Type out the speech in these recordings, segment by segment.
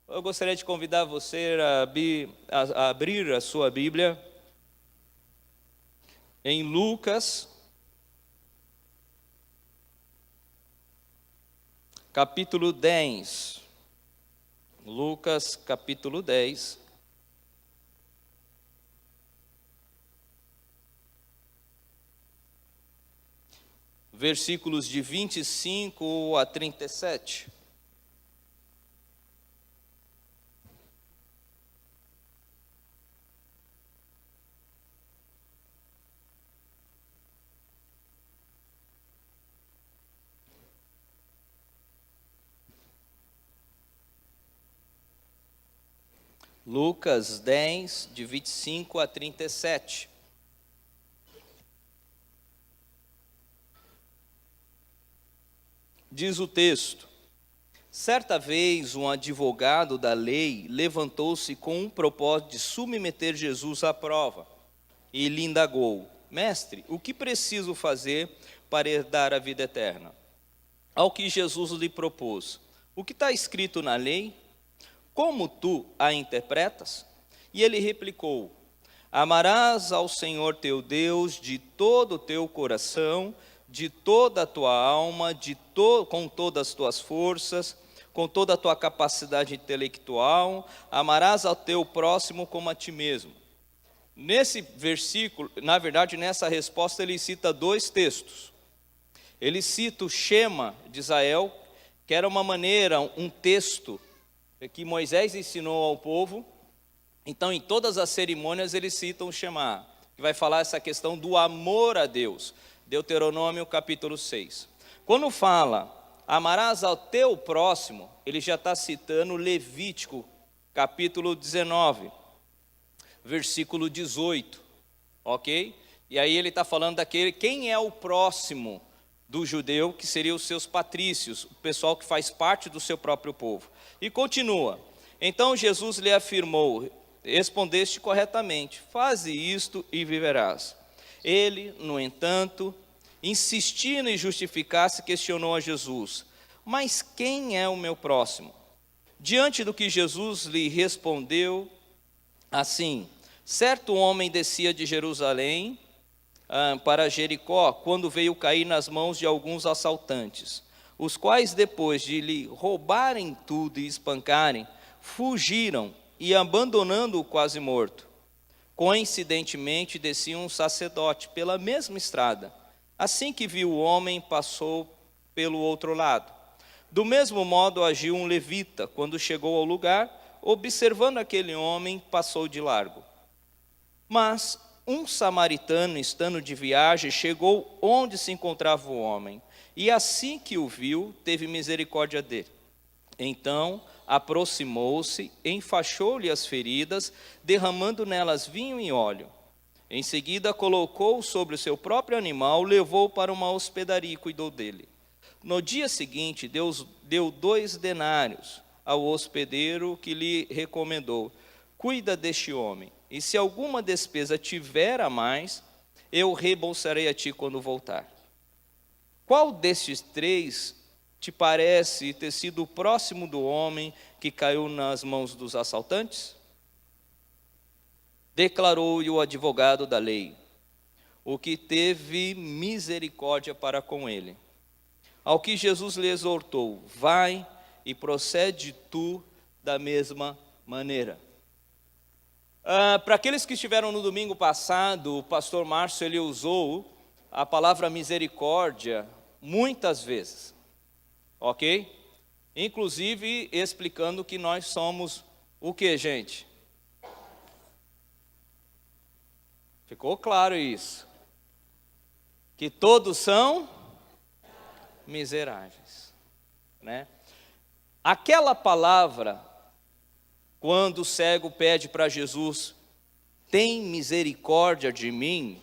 Eu gostaria de convidar você a abrir a sua Bíblia em Lucas, capítulo 10. Lucas, capítulo 10. Versículos de 25 a 37. Lucas 10, de 25 a 37. Diz o texto: certa vez um advogado da lei levantou-se com um propósito de submeter Jesus à prova e lhe indagou: Mestre, o que preciso fazer para herdar a vida eterna? Ao que Jesus lhe propôs: o que está escrito na lei? Como tu a interpretas? E ele replicou: amarás ao Senhor teu Deus de todo o teu coração, de toda a tua alma, com todas as tuas forças, com toda a tua capacidade intelectual, amarás ao teu próximo como a ti mesmo. Nesse versículo, na verdade, nessa resposta, ele cita dois textos. Ele cita o Shema de Israel, que era uma maneira, um texto que Moisés ensinou ao povo. Então, em todas as cerimônias, eles citam o Shema, que vai falar essa questão do amor a Deus. Deuteronômio, capítulo 6. Quando fala, amarás ao teu próximo, ele já está citando Levítico, capítulo 19, versículo 18, ok? E aí ele está falando daquele, quem é o próximo do judeu, que seriam os seus patrícios, o pessoal que faz parte do seu próprio povo. E continua: então Jesus lhe afirmou: respondeste corretamente, faze isto e viverás. Ele, no entanto, insistindo em justificar-se, questionou a Jesus: mas quem é o meu próximo? Diante do que Jesus lhe respondeu assim: certo homem descia de Jerusalém para Jericó, quando veio cair nas mãos de alguns assaltantes, os quais, depois de lhe roubarem tudo e espancarem, fugiram e, abandonando-o quase morto. Coincidentemente, descia um sacerdote pela mesma estrada. Assim que viu o homem, passou pelo outro lado. Do mesmo modo agiu um levita. Quando chegou ao lugar, observando aquele homem, passou de largo. Mas um samaritano, estando de viagem, chegou onde se encontrava o homem, e assim que o viu, teve misericórdia dele. Então aproximou-se, enfaixou-lhe as feridas, derramando nelas vinho e óleo. Em seguida colocou-o sobre o seu próprio animal, levou-o para uma hospedaria e cuidou dele. No dia seguinte deu 2 denários ao hospedeiro, que lhe recomendou: cuida deste homem, e se alguma despesa tiver a mais, eu reembolsarei a ti quando voltar. Qual destes 3 te parece ter sido o próximo do homem que caiu nas mãos dos assaltantes? Declarou-lhe o advogado da lei: o que teve misericórdia para com ele. Ao que Jesus lhe exortou: vai e procede tu da mesma maneira. Para aqueles que estiveram no domingo passado, o pastor Márcio ele usou a palavra misericórdia muitas vezes, ok? Inclusive explicando que nós somos o que, gente? Ficou claro isso? Que todos são miseráveis, né? Aquela palavra, quando o cego pede para Jesus: tem misericórdia de mim,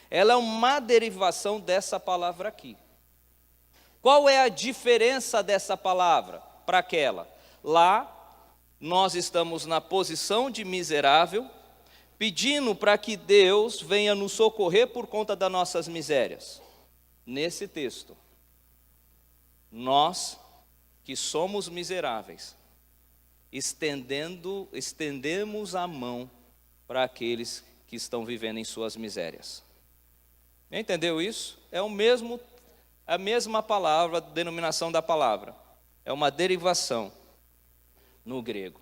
ela é uma derivação dessa palavra aqui. Qual é a diferença dessa palavra para aquela? Lá, nós estamos na posição de miserável, pedindo para que Deus venha nos socorrer por conta das nossas misérias. Nesse texto, nós que somos miseráveis, estendemos a mão para aqueles que estão vivendo em suas misérias. Entendeu isso? É a mesma palavra, a denominação da palavra. É uma derivação no grego.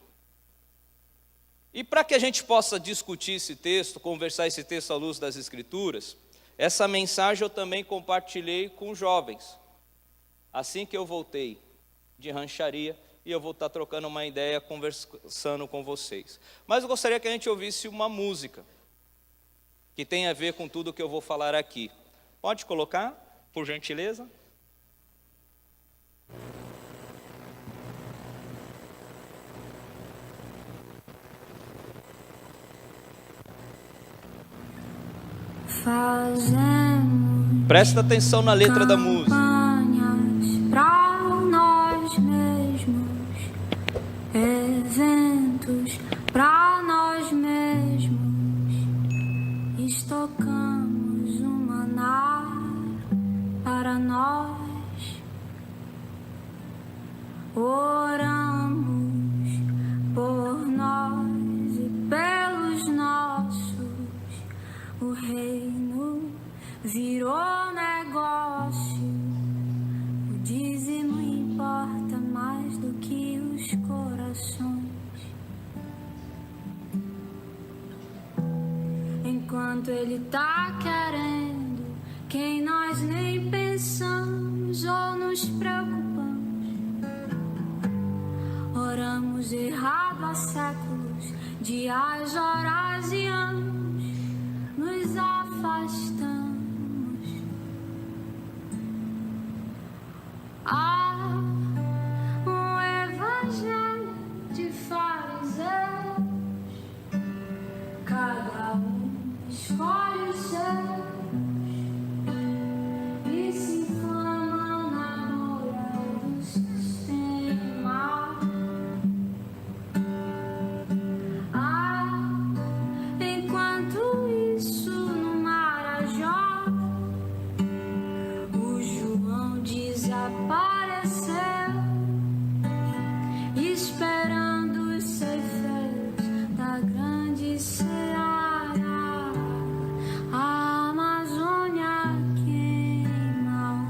E para que a gente possa discutir esse texto, conversar esse texto à luz das Escrituras, essa mensagem eu também compartilhei com jovens. Assim que eu voltei de rancharia, e eu vou estar trocando uma ideia, conversando com vocês. Mas eu gostaria que a gente ouvisse uma música, que tem a ver com tudo que eu vou falar aqui. Pode colocar, por gentileza? Presta atenção na letra da música. Para nós mesmos, eventos para nós mesmos, estocamos um maná para nós, oramos por nós e pelos nossos, o reino virou negócio, o dízimo importa mais do que os corações. Enquanto ele tá querendo quem nós nem pensamos ou nos preocupamos, oramos errado há séculos, dias, horas e anos, nos afastamos. Há um evangelho de fariseus, cada um escolhe os seus e se inflama na moral do sistema. Enquanto isso no Marajó, o João desapareceu, esperando os ceifeiros da grande seara. A Amazônia queima.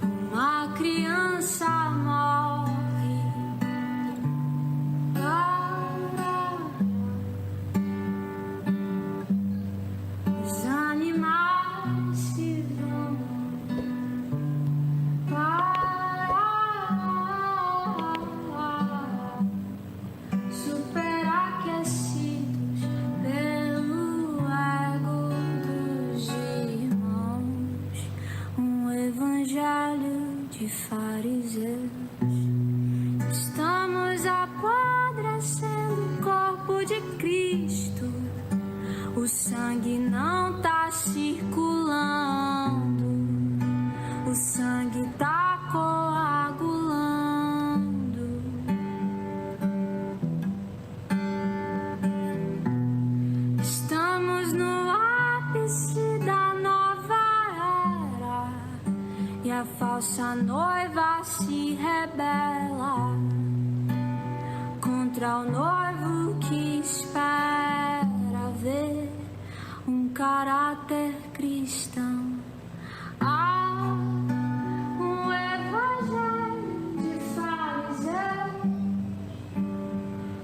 Uma criança morre. Os animais se vão. Superaquecidos pelo ego dos irmãos, um evangelho de fariseus. Estamos apodrecendo o corpo de Cristo, o sangue não tá circulando, o sangue tá coagulando. Estamos no ápice da nova era e a falsa noiva se rebela contra o noivo que espera ver um caráter cristão. Há um evangelho de fariseus,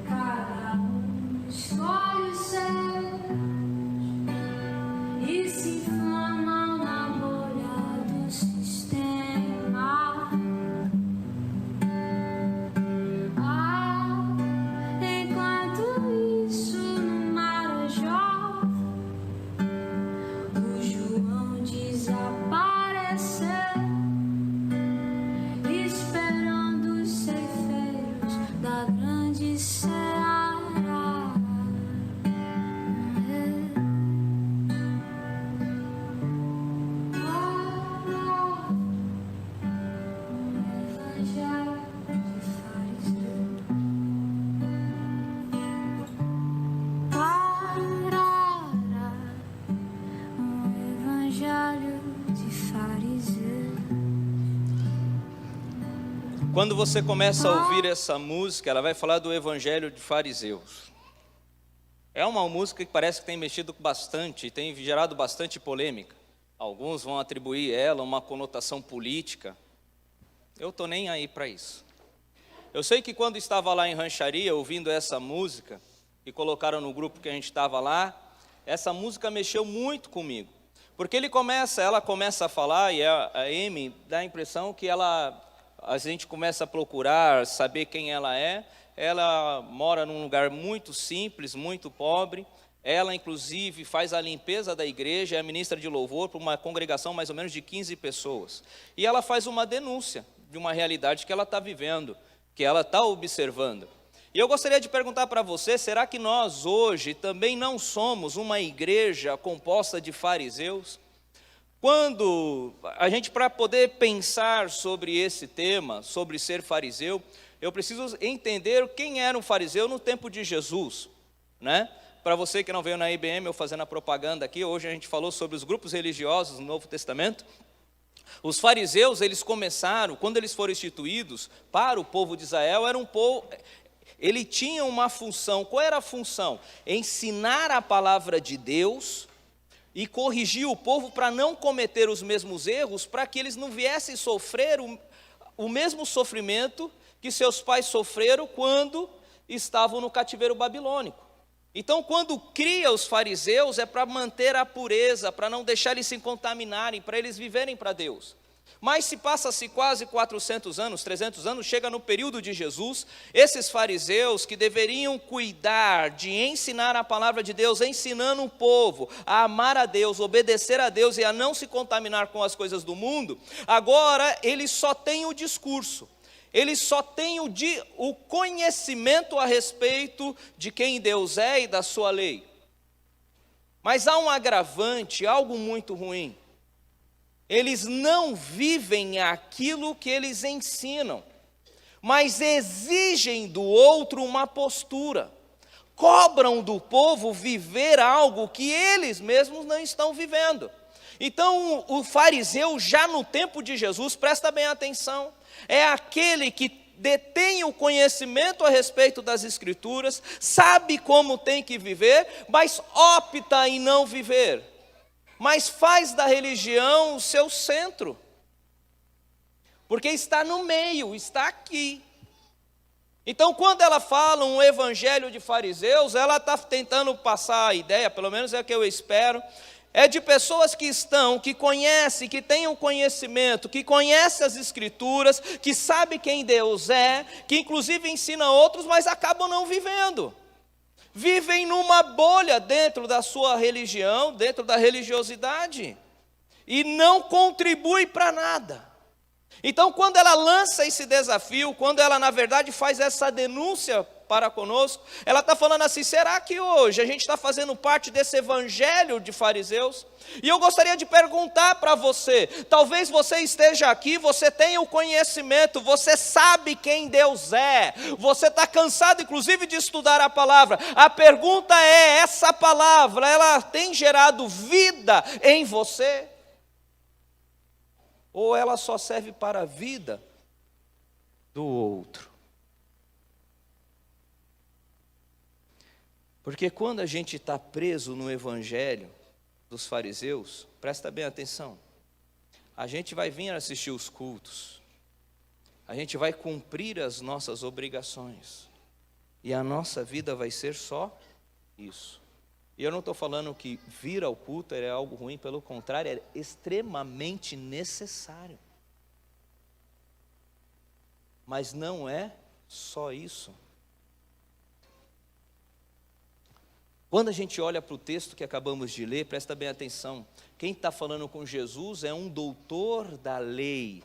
cada um escolhe o seu e se inflamam na bolha do sistema. Enquanto isso no Marajó, o João de Quando você começa a ouvir essa música, ela vai falar do evangelho de fariseus. É uma música que parece que tem mexido bastante, tem gerado bastante polêmica. Alguns vão atribuir ela uma conotação política. Eu estou nem aí para isso. Eu sei que quando estava lá em Rancharia, ouvindo essa música, e colocaram no grupo que a gente estava lá, essa música mexeu muito comigo. Porque ela começa a falar, e a Amy dá a impressão que a gente começa a procurar, saber quem ela é. Ela mora num lugar muito simples, muito pobre. Ela, inclusive, faz a limpeza da igreja, é ministra de louvor para uma congregação mais ou menos de 15 pessoas. E ela faz uma denúncia de uma realidade que ela está vivendo, que ela está observando. E eu gostaria de perguntar para você, será que nós hoje também não somos uma igreja composta de fariseus? Quando a gente, para poder pensar sobre esse tema, sobre ser fariseu, eu preciso entender quem era um fariseu no tempo de Jesus, né? Para você que não veio na IBM, eu fazendo a propaganda aqui, hoje a gente falou sobre os grupos religiosos no Novo Testamento. Os fariseus, eles começaram, quando eles foram instituídos para o povo de Israel, era um povo, ele tinha uma função. Qual era a função? Ensinar a palavra de Deus e corrigir o povo para não cometer os mesmos erros, para que eles não viessem sofrer o mesmo sofrimento que seus pais sofreram quando estavam no cativeiro babilônico. Então, quando cria os fariseus, é para manter a pureza, para não deixar eles se contaminarem, para eles viverem para Deus. Mas se passa-se quase 400 anos, 300 anos, chega no período de Jesus, esses fariseus que deveriam cuidar de ensinar a palavra de Deus, ensinando o povo a amar a Deus, obedecer a Deus e a não se contaminar com as coisas do mundo, agora eles só têm o discurso. Eles só têm o conhecimento a respeito de quem Deus é e da sua lei. Mas há um agravante, algo muito ruim. Eles não vivem aquilo que eles ensinam, mas exigem do outro uma postura. Cobram do povo viver algo que eles mesmos não estão vivendo. Então, o fariseu, já no tempo de Jesus, presta bem atenção, é aquele que detém o conhecimento a respeito das Escrituras, sabe como tem que viver, mas opta em não viver, mas faz da religião o seu centro, porque está no meio, está aqui. Então, quando ela fala um evangelho de fariseus, ela está tentando passar a ideia, pelo menos é o que eu espero, é de pessoas que conhecem, que têm um conhecimento, que conhecem as Escrituras, que sabem quem Deus é, que inclusive ensinam outros, mas acabam não vivendo. Vivem numa bolha dentro da sua religião, dentro da religiosidade, e não contribuem para nada. Então, quando ela lança esse desafio, quando ela, na verdade, faz essa denúncia para conosco, ela está falando assim, será que hoje a gente está fazendo parte desse evangelho de fariseus? E eu gostaria de perguntar para você, talvez você esteja aqui, você tenha o conhecimento, você sabe quem Deus é, você está cansado inclusive de estudar a palavra, a pergunta é, essa palavra, ela tem gerado vida em você? Ou ela só serve para a vida do outro? Porque quando a gente está preso no evangelho dos fariseus, presta bem atenção, a gente vai vir assistir os cultos, a gente vai cumprir as nossas obrigações, e a nossa vida vai ser só isso. E eu não estou falando que vir ao culto é algo ruim, pelo contrário, é extremamente necessário. Mas não é só isso. Quando a gente olha para o texto que acabamos de ler, presta bem atenção, quem está falando com Jesus é um doutor da lei,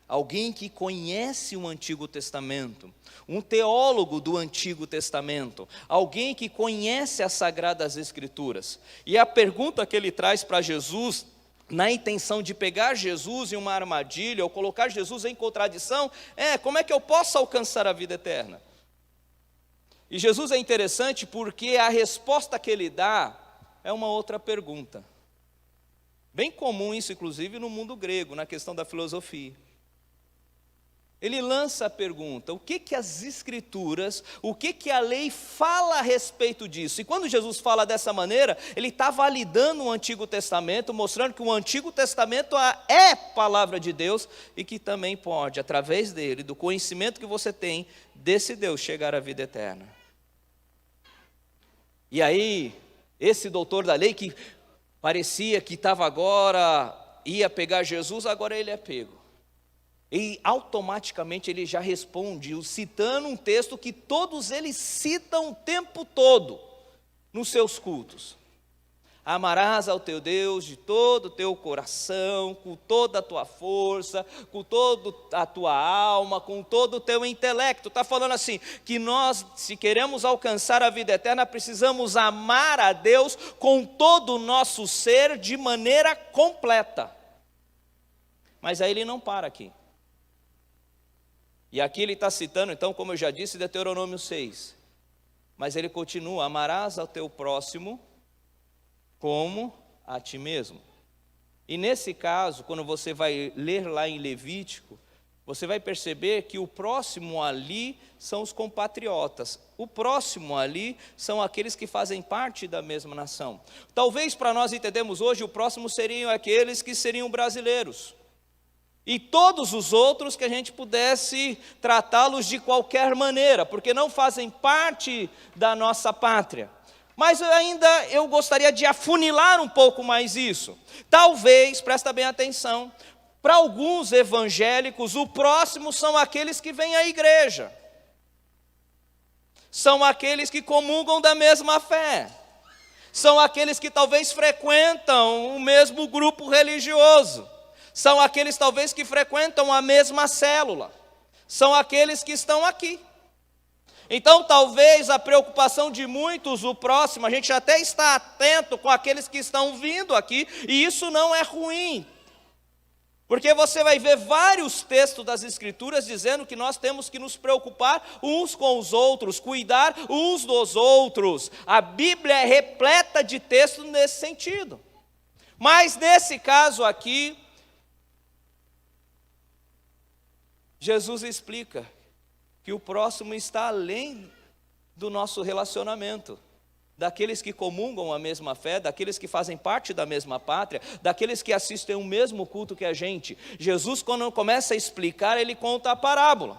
alguém que conhece o Antigo Testamento, um teólogo do Antigo Testamento, alguém que conhece as Sagradas Escrituras. E a pergunta que ele traz para Jesus, na intenção de pegar Jesus em uma armadilha, ou colocar Jesus em contradição, como é que eu posso alcançar a vida eterna? E Jesus é interessante porque a resposta que ele dá é uma outra pergunta. Bem comum isso, inclusive, no mundo grego, na questão da filosofia. ele lança a pergunta: o que as Escrituras, o que a lei fala a respeito disso? E quando Jesus fala dessa maneira, ele está validando o Antigo Testamento, mostrando que o Antigo Testamento é palavra de Deus e que também pode, através dele, do conhecimento que você tem desse Deus, chegar à vida eterna. E aí, esse doutor da lei que parecia que estava agora, ia pegar Jesus, agora ele é pego. E automaticamente ele já responde, citando um texto que todos eles citam o tempo todo nos seus cultos. Amarás ao teu Deus de todo o teu coração, com toda a tua força, com toda a tua alma, com todo o teu intelecto. Está falando assim, que nós, se queremos alcançar a vida eterna, precisamos amar a Deus com todo o nosso ser, de maneira completa. Mas aí ele não para aqui. E aqui ele está citando, então, como eu já disse, Deuteronômio 6. Mas ele continua: amarás ao teu próximo como a ti mesmo. E nesse caso, quando você vai ler lá em Levítico, você vai perceber que o próximo ali são os compatriotas. O próximo ali são aqueles que fazem parte da mesma nação. Talvez para nós entendermos hoje, o próximo seriam aqueles que seriam brasileiros. E todos os outros que a gente pudesse tratá-los de qualquer maneira, porque não fazem parte da nossa pátria. Mas ainda eu gostaria de afunilar um pouco mais isso. Talvez, presta bem atenção, para alguns evangélicos, o próximo são aqueles que vêm à igreja. São aqueles que comungam da mesma fé. São aqueles que talvez frequentam o mesmo grupo religioso. São aqueles talvez que frequentam a mesma célula. São aqueles que estão aqui. Então talvez a preocupação de muitos, o próximo, a gente até está atento com aqueles que estão vindo aqui, e isso não é ruim. Porque você vai ver vários textos das Escrituras dizendo que nós temos que nos preocupar uns com os outros, cuidar uns dos outros. A Bíblia é repleta de textos nesse sentido. Mas nesse caso aqui, Jesus explica que o próximo está além do nosso relacionamento, daqueles que comungam a mesma fé, daqueles que fazem parte da mesma pátria, daqueles que assistem o mesmo culto que a gente. Jesus, quando começa a explicar, ele conta a parábola.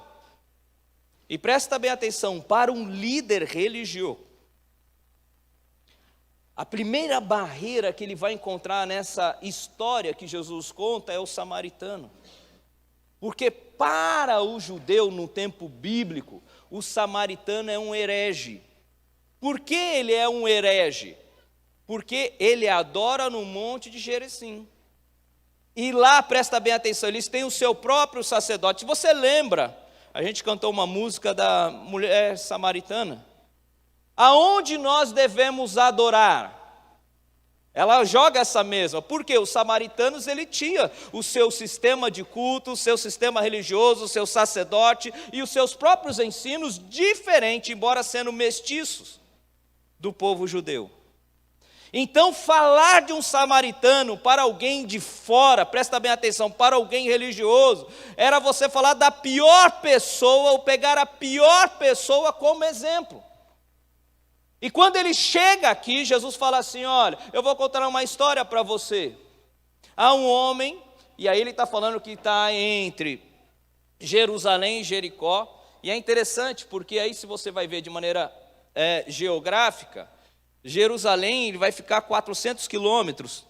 E presta bem atenção, para um líder religioso, a primeira barreira que ele vai encontrar nessa história que Jesus conta é o samaritano. Porque para o judeu no tempo bíblico, o samaritano é um herege. Por que ele é um herege? Porque ele adora no monte de Gerizim. E lá, presta bem atenção, eles têm o seu próprio sacerdote. Você lembra, a gente cantou uma música da mulher samaritana. Aonde nós devemos adorar? Ela joga essa mesma, porque os samaritanos, ele tinha o seu sistema de culto, o seu sistema religioso, o seu sacerdote e os seus próprios ensinos diferentes, embora sendo mestiços do povo judeu. Então, falar de um samaritano para alguém de fora, presta bem atenção, para alguém religioso, era você falar da pior pessoa, ou pegar a pior pessoa como exemplo. E quando ele chega aqui, Jesus fala assim: olha, eu vou contar uma história para você. Há um homem, e aí ele está falando que está entre Jerusalém e Jericó, e é interessante, porque aí se você vai ver de maneira geográfica, Jerusalém ele vai ficar 400 quilômetros,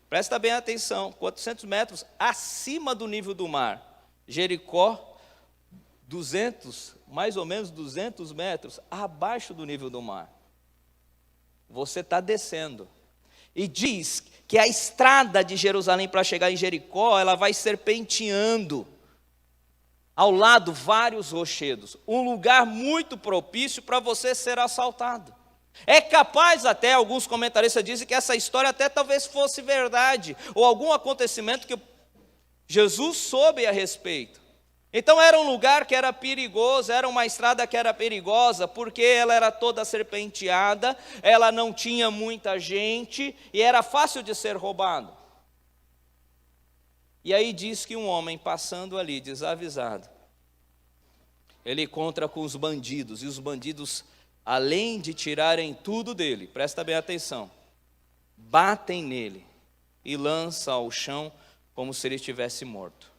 presta bem atenção, 400 metros acima do nível do mar. Jericó, mais ou menos 200 metros abaixo do nível do mar. Você está descendo. E diz que a estrada de Jerusalém para chegar em Jericó, ela vai serpenteando. Ao lado, vários rochedos. Um lugar muito propício para você ser assaltado. É capaz até, alguns comentaristas dizem que essa história até talvez fosse verdade, ou algum acontecimento que Jesus soube a respeito. Então era um lugar que era perigoso, era uma estrada que era perigosa, porque ela era toda serpenteada, ela não tinha muita gente, e era fácil de ser roubado. E aí diz que um homem passando ali, desavisado, ele encontra com os bandidos, e os bandidos, além de tirarem tudo dele, presta bem atenção, batem nele e lançam ao chão como se ele estivesse morto.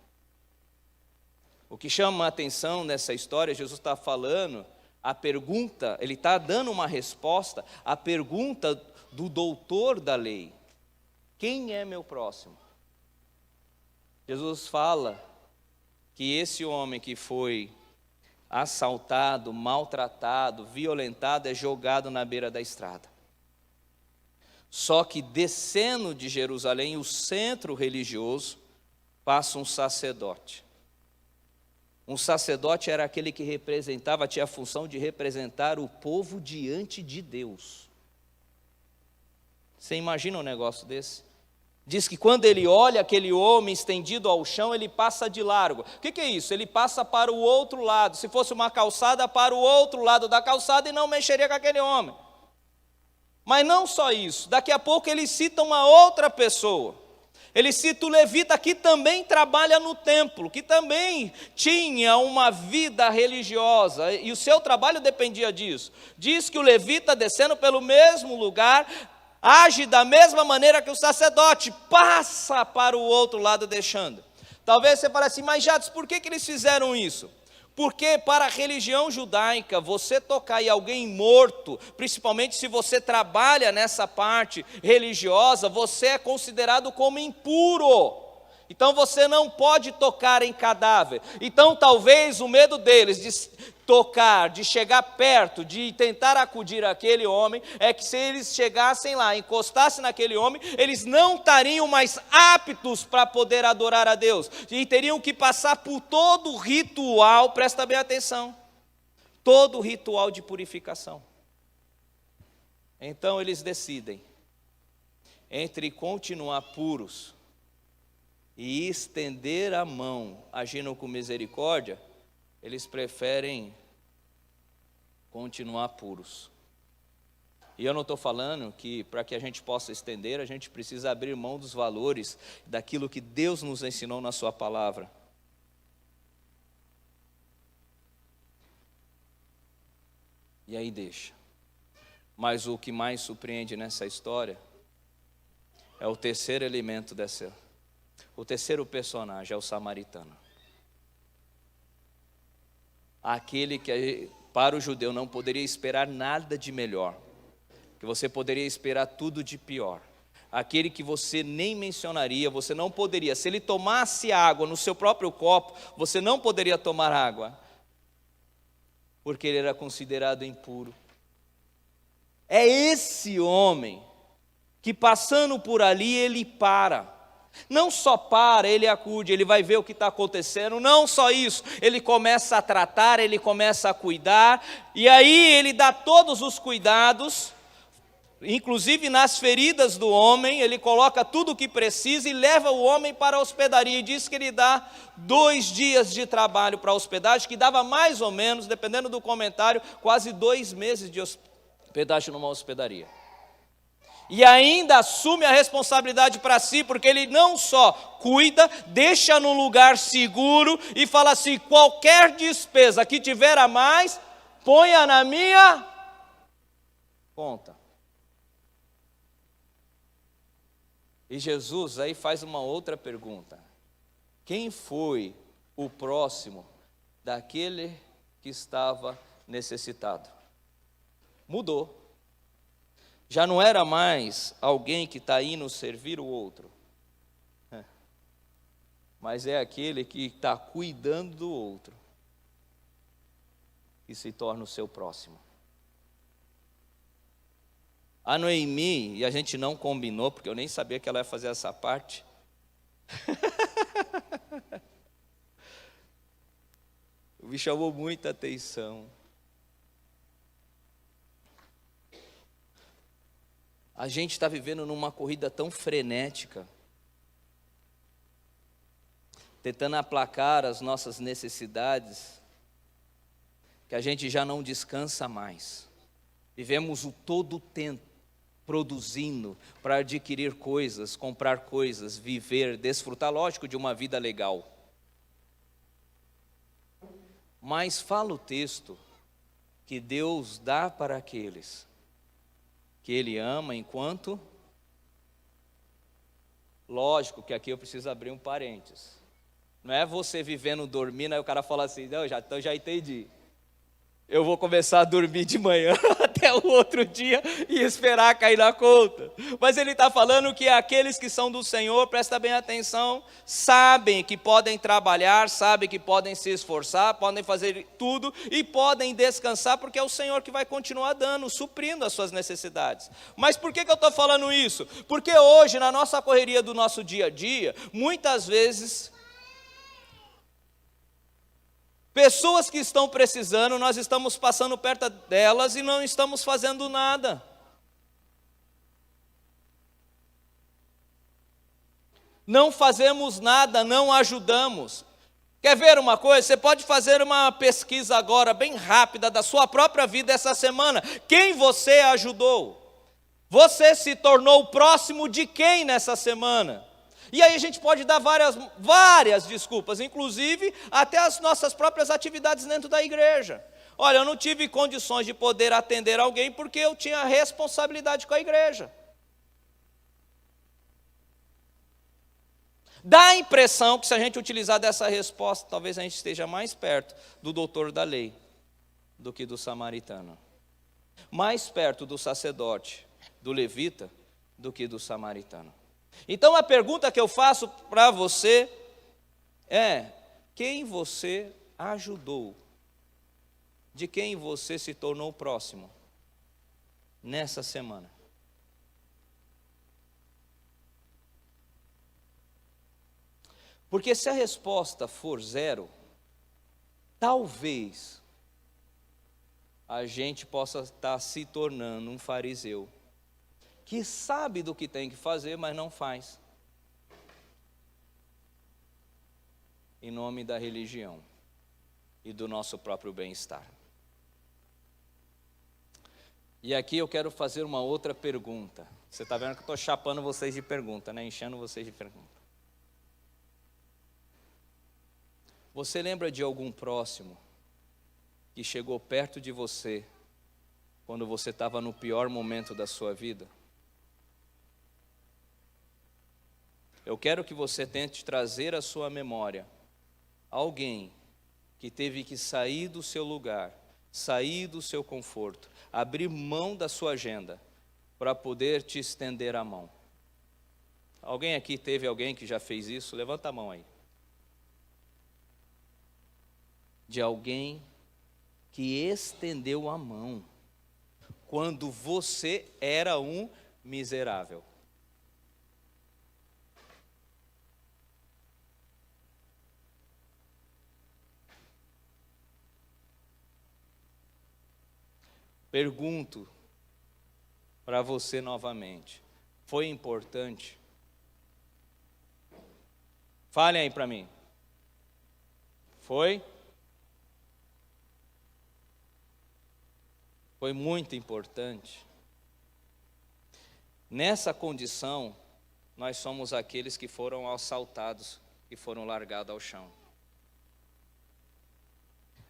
O que chama a atenção nessa história, Jesus está falando, a pergunta, ele está dando uma resposta à pergunta do doutor da lei: quem é meu próximo? Jesus fala que esse homem que foi assaltado, maltratado, violentado, é jogado na beira da estrada. Só que descendo de Jerusalém, o centro religioso, passa um sacerdote. Um sacerdote era aquele que representava, tinha a função de representar o povo diante de Deus. Você imagina um negócio desse? Diz que quando ele olha aquele homem estendido ao chão, ele passa de largo. O que é isso? Ele passa para o outro lado. Se fosse uma calçada, para o outro lado da calçada, e não mexeria com aquele homem. Mas não só isso, daqui a pouco ele cita uma outra pessoa. Ele cita o levita, que também trabalha no templo, que também tinha uma vida religiosa, e o seu trabalho dependia disso. Diz que o levita, descendo pelo mesmo lugar, age da mesma maneira que o sacerdote, passa para o outro lado deixando. Talvez você fale assim, mas Jades, por que eles fizeram isso? Porque para a religião judaica, você tocar em alguém morto, principalmente se você trabalha nessa parte religiosa, você é considerado como impuro. Então você não pode tocar em cadáver. Então talvez o medo deles de tocar, de chegar perto, de tentar acudir aquele homem, é que se eles chegassem lá, encostassem naquele homem, eles não estariam mais aptos para poder adorar a Deus, e teriam que passar por todo o ritual, presta bem atenção, todo o ritual de purificação. Então eles decidem entre continuar puros e estender a mão, agindo com misericórdia. Eles preferem continuar puros. E eu não estou falando que para que a gente possa estender, a gente precisa abrir mão dos valores, daquilo que Deus nos ensinou na sua palavra. E aí deixa. Mas o que mais surpreende nessa história é o terceiro elemento dessa. O terceiro personagem é o samaritano. Aquele que para o judeu não poderia esperar nada de melhor, que você poderia esperar tudo de pior. Aquele que você nem mencionaria, você não poderia. Se ele tomasse água no seu próprio copo, você não poderia tomar água, porque ele era considerado impuro. É esse homem que, passando por ali, ele para. Não só para, ele acude, ele vai ver o que está acontecendo. Não só isso, ele começa a tratar, ele começa a cuidar. E aí ele dá todos os cuidados, inclusive nas feridas do homem. Ele coloca tudo o que precisa e leva o homem para a hospedaria. E diz que ele dá 2 dias de trabalho para a hospedagem, que dava mais ou menos, dependendo do comentário, quase 2 meses de hospedagem numa hospedaria. E ainda assume a responsabilidade para si, porque ele não só cuida, deixa num lugar seguro e fala assim: qualquer despesa que tiver a mais, ponha na minha conta. E Jesus aí faz uma outra pergunta: quem foi o próximo daquele que estava necessitado? Mudou. Já não era mais alguém que está indo servir o outro, mas é aquele que está cuidando do outro, que se torna o seu próximo. A Noemi, e a gente não combinou, porque eu nem sabia que ela ia fazer essa parte. Me chamou muita atenção. A gente está vivendo numa corrida tão frenética, tentando aplacar as nossas necessidades, que a gente já não descansa mais. Vivemos o todo o tempo produzindo para adquirir coisas, comprar coisas, viver, desfrutar, lógico, de uma vida legal. Mas fala o texto que Deus dá para aqueles que Ele ama enquanto... Lógico que aqui eu preciso abrir um parênteses. Não é você vivendo, dormindo, aí o cara fala assim, não, eu já entendi. Eu vou começar a dormir de manhã até o outro dia e esperar cair na conta. Mas ele está falando que aqueles que são do Senhor, presta bem atenção, sabem que podem trabalhar, sabem que podem se esforçar, podem fazer tudo e podem descansar, porque é o Senhor que vai continuar dando, suprindo as suas necessidades. Mas por que eu estou falando isso? Porque hoje, na nossa correria do nosso dia a dia, muitas vezes... pessoas que estão precisando, nós estamos passando perto delas e não estamos fazendo nada. Não fazemos nada, não ajudamos. Quer ver uma coisa? Você pode fazer uma pesquisa agora, bem rápida, da sua própria vida essa semana. Quem você ajudou? Você se tornou próximo de quem nessa semana? E aí a gente pode dar várias desculpas, inclusive até as nossas próprias atividades dentro da igreja. Olha, eu não tive condições de poder atender alguém porque eu tinha responsabilidade com a igreja. Dá a impressão que se a gente utilizar dessa resposta, talvez a gente esteja mais perto do doutor da lei do que do samaritano. Mais perto do sacerdote, do levita, do que do samaritano. Então a pergunta que eu faço para você é: quem você ajudou? De quem você se tornou próximo nessa semana? Porque se a resposta for 0, talvez a gente possa estar se tornando um fariseu que sabe do que tem que fazer, mas não faz. Em nome da religião e do nosso próprio bem-estar. E aqui eu quero fazer uma outra pergunta. Você está vendo que eu estou chapando vocês de pergunta, né? Enchendo vocês de pergunta. Você lembra de algum próximo que chegou perto de você quando você estava no pior momento da sua vida? Eu quero que você tente trazer à sua memória alguém que teve que sair do seu lugar, sair do seu conforto, abrir mão da sua agenda para poder te estender a mão. Alguém aqui teve alguém que já fez isso? Levanta a mão aí. De alguém que estendeu a mão quando você era um miserável. Pergunto para você novamente: foi importante? Falem aí para mim. Foi? Foi muito importante. Nessa condição, nós somos aqueles que foram assaltados e foram largados ao chão.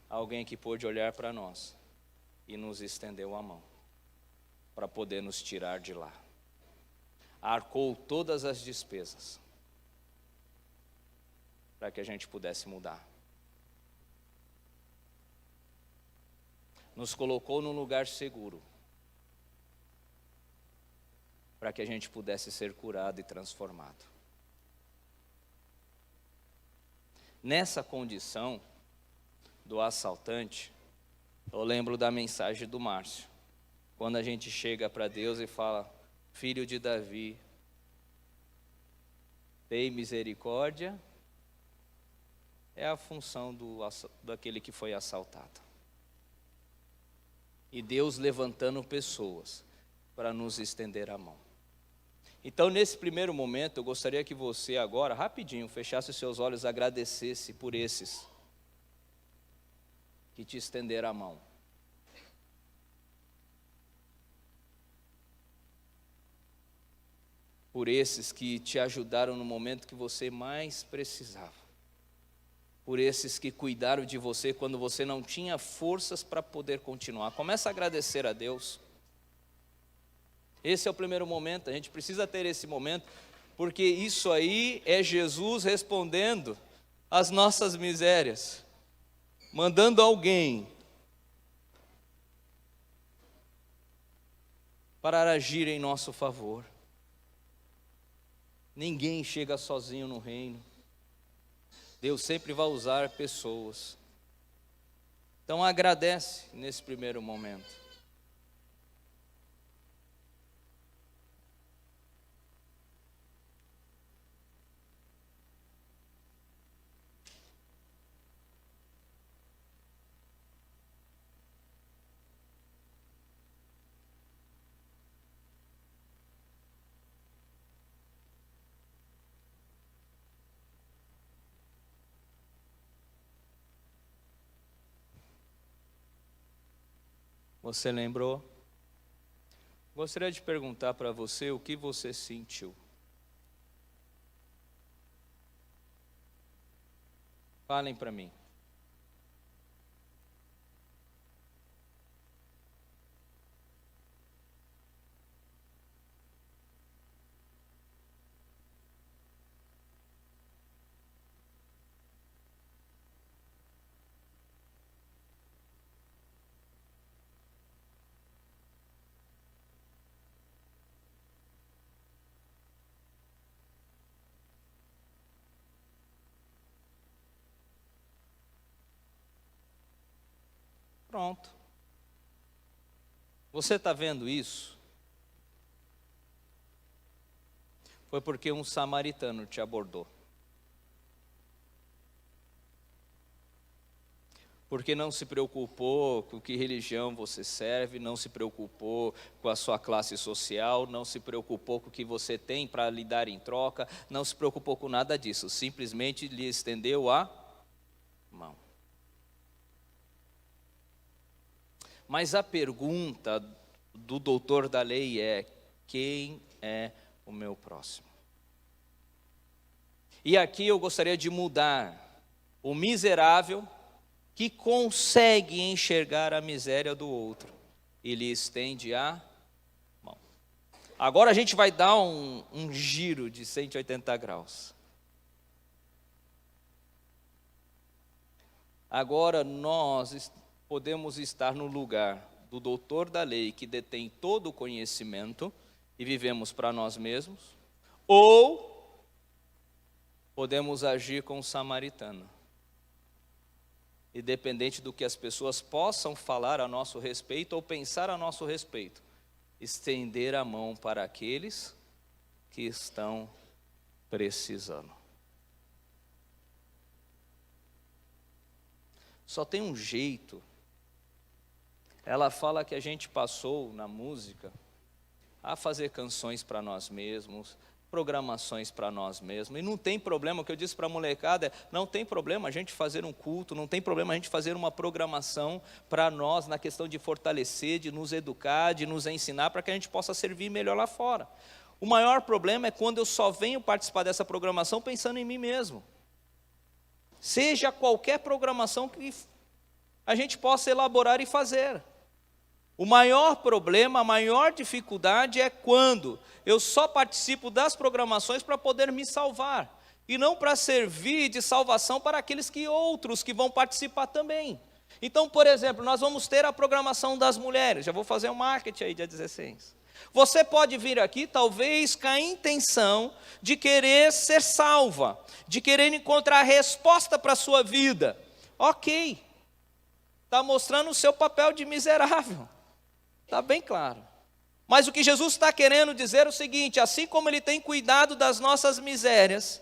Alguém que pôde olhar para nós e nos estendeu a mão para poder nos tirar de lá. Arcou todas as despesas para que a gente pudesse mudar. Nos colocou num lugar seguro para que a gente pudesse ser curado e transformado. Nessa condição do assaltante, eu lembro da mensagem do Márcio, quando a gente chega para Deus e fala: filho de Davi, tem misericórdia, é a função daquele que foi assaltado. E Deus levantando pessoas para nos estender a mão. Então, nesse primeiro momento, eu gostaria que você agora, rapidinho, fechasse os seus olhos e agradecesse por esses que te estenderam a mão. Por esses que te ajudaram no momento que você mais precisava. por esses que cuidaram de você quando você não tinha forças para poder continuar. Começa a agradecer a Deus. Esse é o primeiro momento, a gente precisa ter esse momento, porque isso aí é Jesus respondendo às nossas misérias, mandando alguém para agir em nosso favor. Ninguém chega sozinho no reino. Deus sempre vai usar pessoas. Então agradece nesse primeiro momento. Você lembrou? Gostaria de perguntar para você o que você sentiu. Falem para mim. Pronto. Você está vendo isso? Foi porque um samaritano te abordou. Porque não se preocupou com que religião você serve, não se preocupou com a sua classe social, não se preocupou com o que você tem para lhe dar em troca, não se preocupou com nada disso, simplesmente lhe estendeu a mão. Mas a pergunta do doutor da lei é: quem é o meu próximo? E aqui eu gostaria de mudar o miserável que consegue enxergar a miséria do outro e lhe estende a mão. Agora a gente vai dar um giro de 180 graus. Agora nós podemos estar no lugar do doutor da lei que detém todo o conhecimento e vivemos para nós mesmos, ou podemos agir com o samaritano. Independente do que as pessoas possam falar a nosso respeito ou pensar a nosso respeito, estender a mão para aqueles que estão precisando. Só tem um jeito. Ela fala que a gente passou na música a fazer canções para nós mesmos, programações para nós mesmos, e não tem problema, o que eu disse para a molecada é, não tem problema a gente fazer um culto, não tem problema a gente fazer uma programação para nós, na questão de fortalecer, de nos educar, de nos ensinar, para que a gente possa servir melhor lá fora. O maior problema é quando eu só venho participar dessa programação pensando em mim mesmo. Seja qualquer programação que a gente possa elaborar e fazer. O maior problema, a maior dificuldade é quando eu só participo das programações para poder me salvar, e não para servir de salvação para aqueles outros que vão participar também. Então, por exemplo, nós vamos ter a programação das mulheres, já vou fazer um marketing aí dia 16. Você pode vir aqui, talvez, com a intenção de querer ser salva, de querer encontrar a resposta para a sua vida. Ok, está mostrando o seu papel de miserável. Está bem claro. Mas o que Jesus está querendo dizer é o seguinte: assim como Ele tem cuidado das nossas misérias,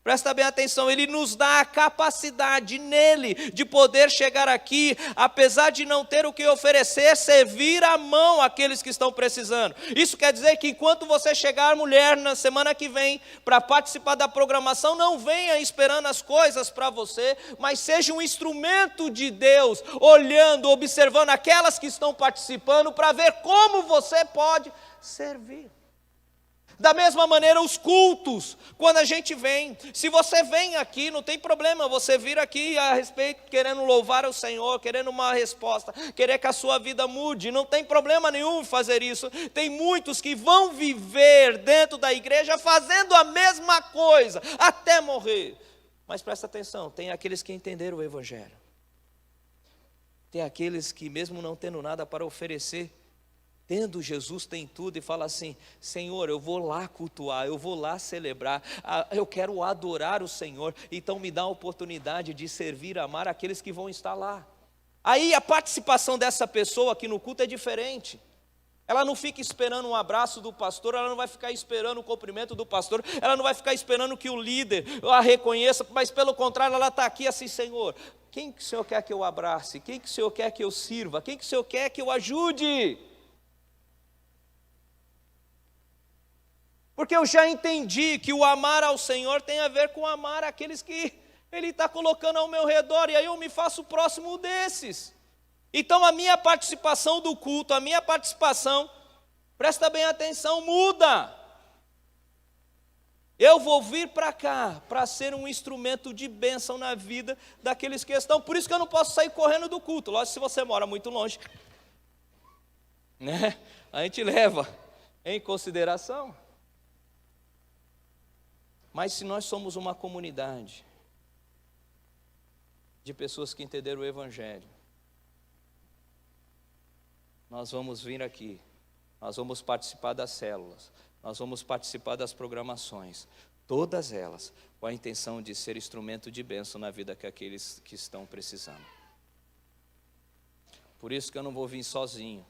presta bem atenção, Ele nos dá a capacidade nele de poder chegar aqui, apesar de não ter o que oferecer, servir a mão àqueles que estão precisando. Isso quer dizer que enquanto você chegar, mulher, na semana que vem, para participar da programação, não venha esperando as coisas para você, mas seja um instrumento de Deus, olhando, observando aquelas que estão participando, para ver como você pode servir. Da mesma maneira, os cultos, quando a gente vem, se você vem aqui, não tem problema, você vir aqui a respeito, querendo louvar o Senhor, querendo uma resposta, querer que a sua vida mude, não tem problema nenhum fazer isso. Tem muitos que vão viver dentro da igreja fazendo a mesma coisa, até morrer. Mas presta atenção, tem aqueles que entenderam o Evangelho. Tem aqueles que mesmo não tendo nada para oferecer, tendo Jesus tem tudo e fala assim: Senhor, eu vou lá cultuar, eu vou lá celebrar, eu quero adorar o Senhor, então me dá a oportunidade de servir, amar aqueles que vão estar lá. Aí a participação dessa pessoa aqui no culto é diferente. Ela não fica esperando um abraço do pastor, ela não vai ficar esperando o cumprimento do pastor, ela não vai ficar esperando que o líder a reconheça, mas pelo contrário, ela está aqui assim: Senhor, quem que o Senhor quer que eu abrace? Quem que o Senhor quer que eu sirva? Quem que o Senhor quer que eu ajude? Porque eu já entendi que o amar ao Senhor tem a ver com amar aqueles que Ele está colocando ao meu redor, e aí eu me faço próximo desses. Então a minha participação do culto, a minha participação, presta bem atenção, muda. Eu vou vir para cá para ser um instrumento de bênção na vida daqueles que estão. Por isso que eu não posso sair correndo do culto. Lógico, se você mora muito longe, né? A gente leva em consideração. Mas se nós somos uma comunidade de pessoas que entenderam o Evangelho, nós vamos vir aqui, nós vamos participar das células, nós vamos participar das programações, todas elas com a intenção de ser instrumento de bênção na vida daqueles que estão precisando. Por isso que eu não vou vir sozinho,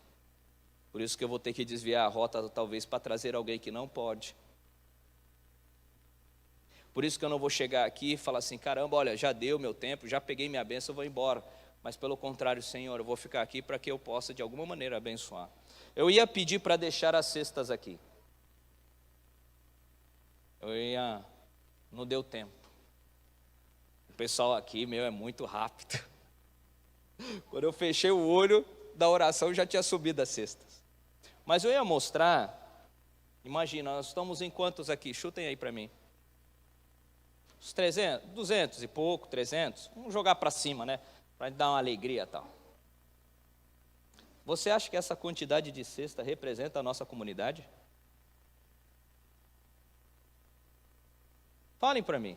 por isso que eu vou ter que desviar a rota talvez para trazer alguém que não pode. Por isso que eu não vou chegar aqui e falar assim: caramba, olha, já deu meu tempo, já peguei minha bênção, eu vou embora. Mas pelo contrário, Senhor, eu vou ficar aqui para que eu possa de alguma maneira abençoar. Eu ia pedir para deixar as cestas aqui. Não deu tempo. O pessoal aqui, é muito rápido. Quando eu fechei o olho da oração, já tinha subido as cestas. Mas eu ia mostrar, imagina, nós estamos em quantos aqui? Chutem aí para mim. Uns 300, 200 e pouco, 300. Vamos jogar para cima, né? Para dar uma alegria e tal. Você acha que essa quantidade de cesta representa a nossa comunidade? Falem para mim.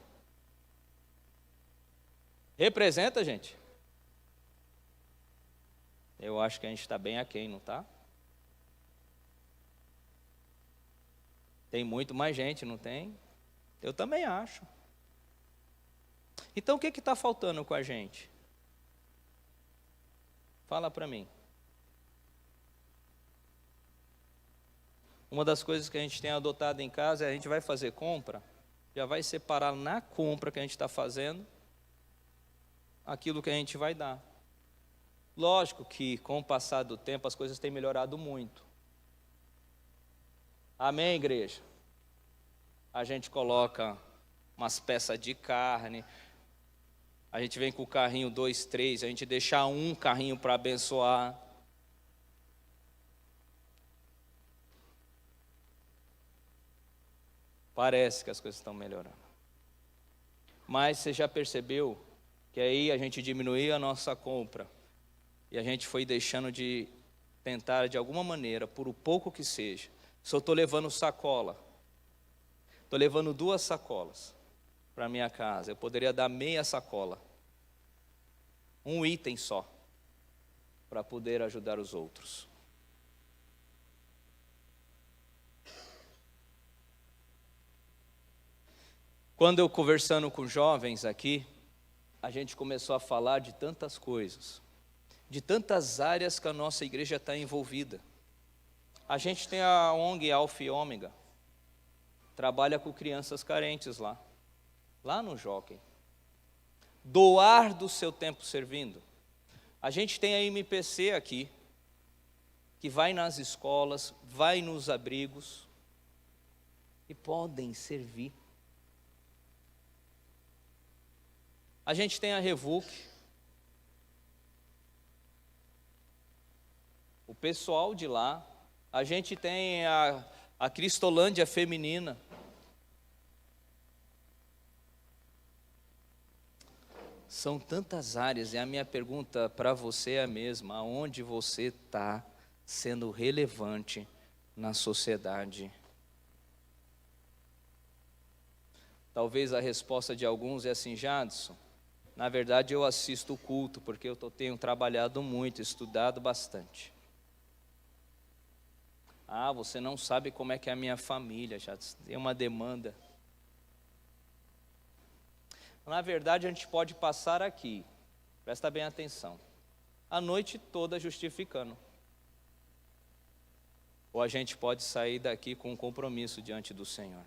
Representa, gente? Eu acho que a gente está bem aquém, não está? Tem muito mais gente, não tem? Eu também acho. Então o que está faltando com a gente? Fala para mim. Uma das coisas que a gente tem adotado em casa é: a gente vai fazer compra, já vai separar na compra que a gente está fazendo aquilo que a gente vai dar. Lógico que com o passar do tempo as coisas têm melhorado muito. Amém, igreja? A gente coloca umas peças de carne, a gente vem com o carrinho 2, 3, a gente deixa um carrinho para abençoar. Parece que as coisas estão melhorando. Mas você já percebeu que aí a gente diminuiu a nossa compra e a gente foi deixando de tentar de alguma maneira, por o pouco que seja. Se eu estou levando sacola, estou levando 2 sacolas para minha casa, eu poderia dar meia sacola, um item só, para poder ajudar os outros. Quando eu conversando com jovens aqui, a gente começou a falar de tantas coisas, de tantas áreas que a nossa igreja está envolvida. A gente tem a ONG Alfa e Ômega, trabalha com crianças carentes lá no Jockey. Doar do seu tempo servindo. A gente tem a MPC aqui, que vai nas escolas, vai nos abrigos, e podem servir. A gente tem a Revuc, o pessoal de lá. A gente tem a Cristolândia feminina. São tantas áreas, e a minha pergunta para você é a mesma: aonde você está sendo relevante na sociedade? Talvez a resposta de alguns é assim: Jadson, na verdade eu assisto o culto porque eu tenho trabalhado muito, estudado bastante. Ah, você não sabe como é que é a minha família, Jadson, tem uma demanda. Na verdade a gente pode passar aqui, presta bem atenção, a noite toda justificando. Ou a gente pode sair daqui com um compromisso diante do Senhor,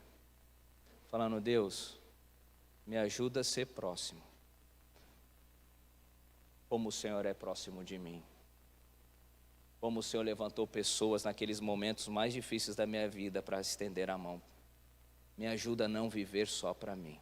falando: Deus, me ajuda a ser próximo, como o Senhor é próximo de mim. Como o Senhor levantou pessoas naqueles momentos mais difíceis da minha vida para estender a mão. Me ajuda a não viver só para mim.